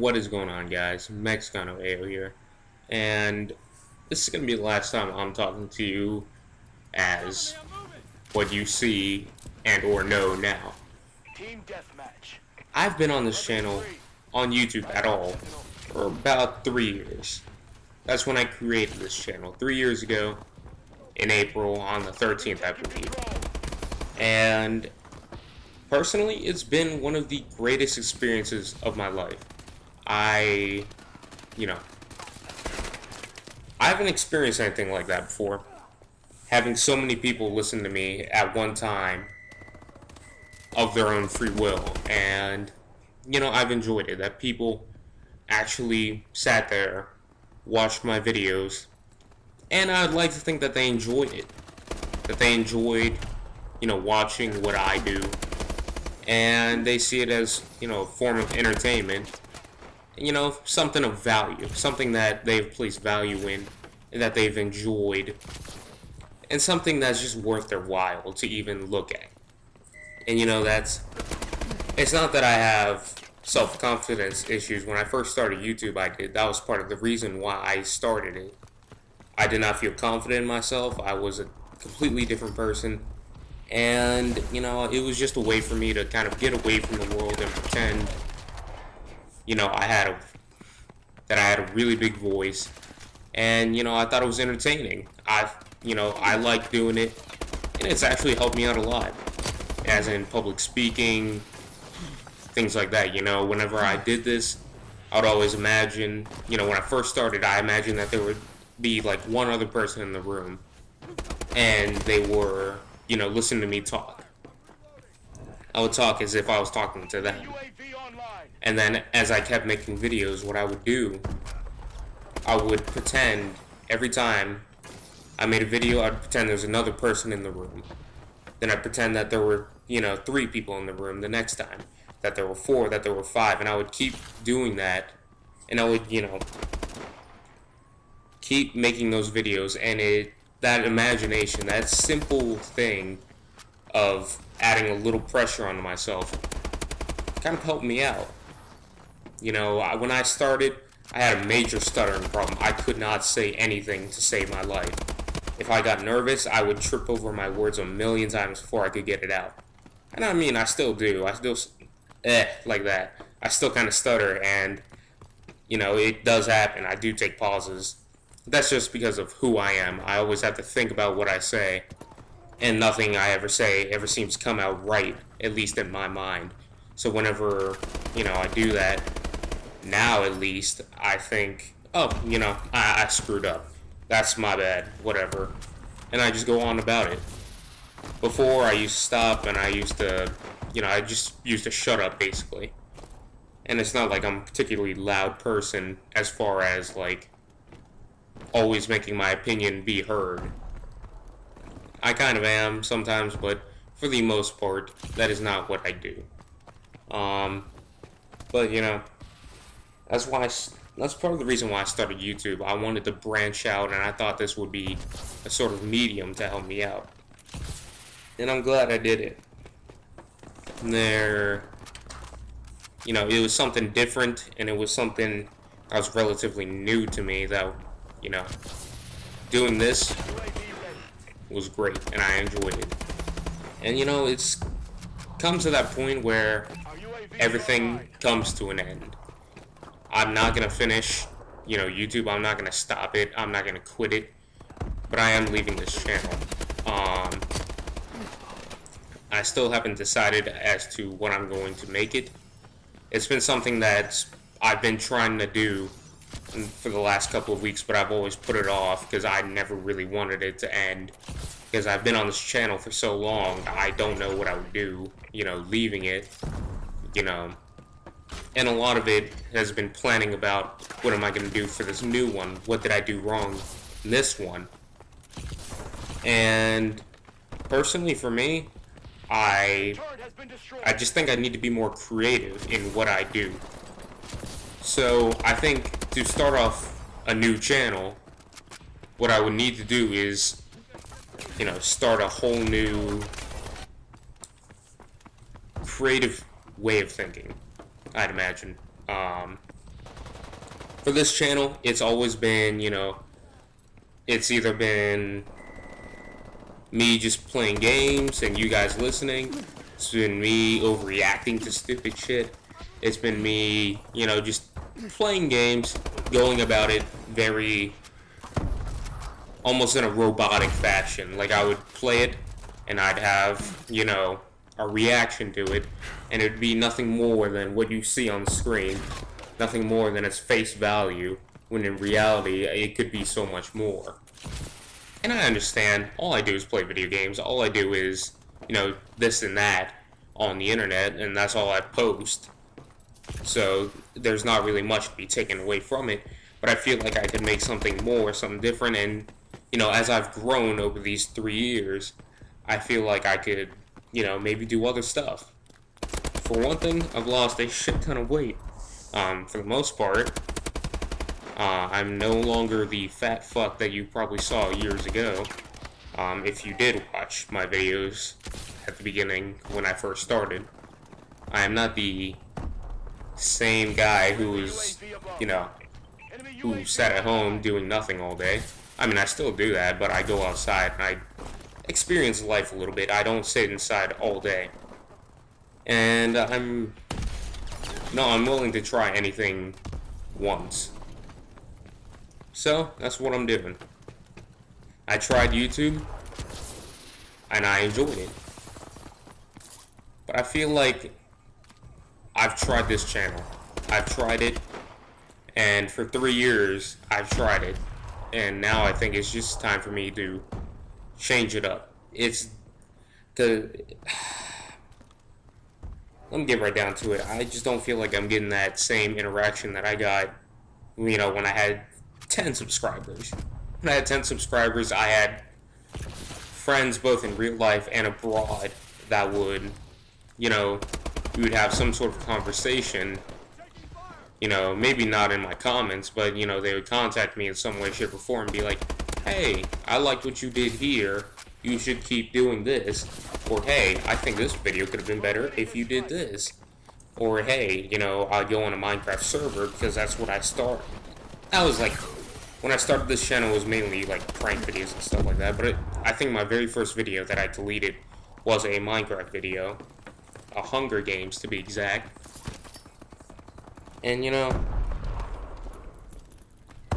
What is going on, guys? Mexicano AO here, and this is going to be the last time I'm talking to you as what you see and or know now. Team deathmatch. I've been on this channel on YouTube at all for about 3 years. That's when I created this channel, 3 years ago in April on the 13th, I believe. And personally, it's been one of the greatest experiences of my life. I haven't experienced anything like that before. Having so many people listen to me at one time of their own free will. And, I've enjoyed it. That people actually sat there, watched my videos, and I'd like to think that they enjoyed it. That they enjoyed, watching what I do. And they see it as, a form of entertainment. Something of value. Something that they've placed value in and that they've enjoyed. And something that's just worth their while to even look at. And it's not that I have self-confidence issues. When I first started YouTube, that was part of the reason why I started it. I did not feel confident in myself. I was a completely different person. And, it was just a way for me to kind of get away from the world and pretend, that I had a really big voice. And, I thought it was entertaining. I like doing it. And it's actually helped me out a lot. As in public speaking, things like that. Whenever I did this, I would always imagine, when I first started, I imagined that there would be like one other person in the room. And they were, listening to me talk. I would talk as if I was talking to them. And then as I kept making videos, what I would do, I would pretend every time I made a video, I'd pretend there's another person in the room. Then I'd pretend that there were, 3 people in the room the next time. That there were 4, that there were 5. And I would keep doing that. And I would, keep making those videos. And that imagination, that simple thing of adding a little pressure onto myself kind of helped me out. When I started, I had a major stuttering problem. I could not say anything to save my life. If I got nervous, I would trip over my words a million times before I could get it out. And I still do. I still, like that. I still kind of stutter, and, it does happen. I do take pauses. That's just because of who I am. I always have to think about what I say, and nothing I ever say ever seems to come out right, at least in my mind. So whenever, I do that, now at least, I think, oh, I screwed up. That's my bad, whatever. And I just go on about it. Before, I used to stop, and I used to, I just used to shut up, basically. And it's not like I'm a particularly loud person as far as, like, always making my opinion be heard. I kind of am sometimes, but for the most part, that is not what I do. But, that's part of the reason why I started YouTube. I wanted to branch out, and I thought this would be a sort of medium to help me out. And I'm glad I did it. It was something different, and it was something that was relatively new to me that, doing this was great, and I enjoyed it. And, it's comes to that point where everything comes to an end. I'm not going to finish, YouTube. I'm not going to stop it. I'm not going to quit it. But I am leaving this channel. I still haven't decided as to what I'm going to make it. It's been something that I've been trying to do for the last couple of weeks, but I've always put it off because I never really wanted it to end. Because I've been on this channel for so long, I don't know what I would do, leaving it, And a lot of it has been planning about what am I going to do for this new one? What did I do wrong in this one? And personally for me, I just think I need to be more creative in what I do. So I think to start off a new channel, what I would need to do is, start a whole new creative way of thinking, I'd imagine. For this channel, it's always been, you know, it's either been me just playing games and you guys listening. It's been me overreacting to stupid shit. It's been me, you know, just playing games, going about it very, almost in a robotic fashion. Like, I would play it and I'd have, you know, a reaction to it, and it would be nothing more than what you see on the screen, nothing more than its face value, when in reality it could be so much more. And I understand, all I do is play video games, all I do is, you know, this and that on the internet, and that's all I post. So there's not really much to be taken away from it, but I feel like I could make something more, something different, and, you know, as I've grown over these 3 years, I feel like I could, you know, maybe do other stuff. For one thing, I've lost a shit ton of weight. For the most part, I'm no longer the fat fuck that you probably saw years ago. If you did watch my videos at the beginning when I first started, I am not the same guy who was, you know, who sat at home doing nothing all day. I mean, I still do that, but I go outside and I experience life a little bit. I don't sit inside all day. And I'm willing to try anything once. So, that's what I'm doing. I tried YouTube, and I enjoyed it. But I feel like I've tried this channel. I've tried it, and for 3 years, I've tried it. And now I think it's just time for me to change it up. It's the... Let me get right down to it. I just don't feel like I'm getting that same interaction that I got, you know, when I had 10 subscribers. When I had 10 subscribers, I had friends both in real life and abroad that would, you know, we would have some sort of conversation, you know, maybe not in my comments, but, you know, they would contact me in some way, shape, or form and be like, hey, I liked what you did here, you should keep doing this, or hey, I think this video could have been better if you did this, or hey, you know, I'll go on a Minecraft server because that's what I started. That was like, when I started this channel, it was mainly like prank videos and stuff like that, but I think my very first video that I deleted was a Minecraft video, a Hunger Games to be exact, and you know,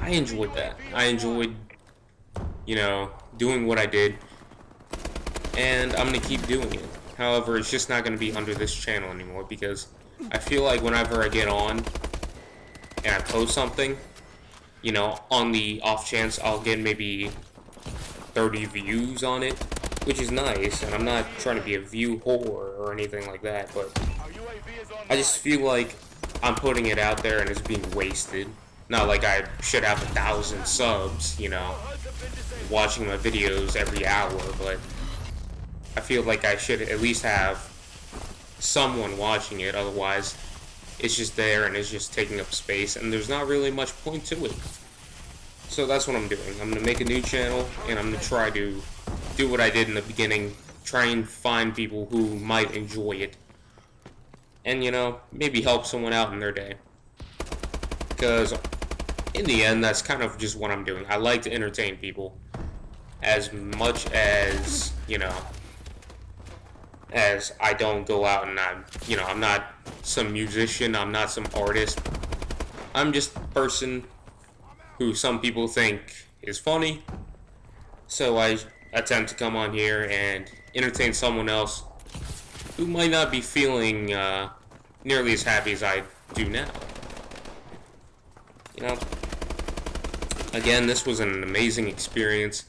I enjoyed that. I enjoyed, you know, doing what I did, and I'm gonna keep doing it. However, it's just not gonna be under this channel anymore, because I feel like whenever I get on and I post something, you know, on the off chance I'll get maybe 30 views on it, which is nice, and I'm not trying to be a view whore or anything like that, but I just feel like I'm putting it out there and it's being wasted. Not like I should have 1,000 subs, you know, watching my videos every hour, but I feel like I should at least have someone watching it, otherwise it's just there and it's just taking up space and there's not really much point to it. So that's what I'm doing. I'm going to make a new channel and I'm going to try to do what I did in the beginning, try and find people who might enjoy it and, you know, maybe help someone out in their day. Because in the end, that's kind of just what I'm doing. I like to entertain people as much as, you know, as I don't go out and I'm not some musician, I'm not some artist. I'm just a person who some people think is funny. So I attempt to come on here and entertain someone else who might not be feeling nearly as happy as I do now. You know, again, this was an amazing experience,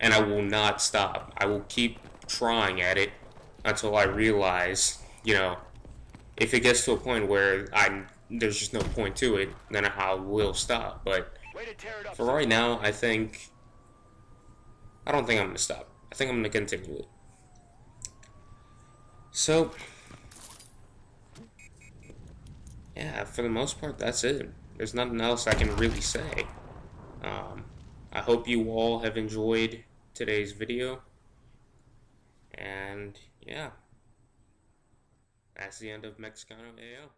and I will not stop. I will keep trying at it until I realize, you know, if it gets to a point where there's just no point to it, then I will stop. But for right now, I don't think I'm going to stop. I think I'm going to continue it. So, yeah, for the most part, that's it. There's nothing else I can really say. I hope you all have enjoyed today's video. And, yeah. That's the end of Mexicano AO.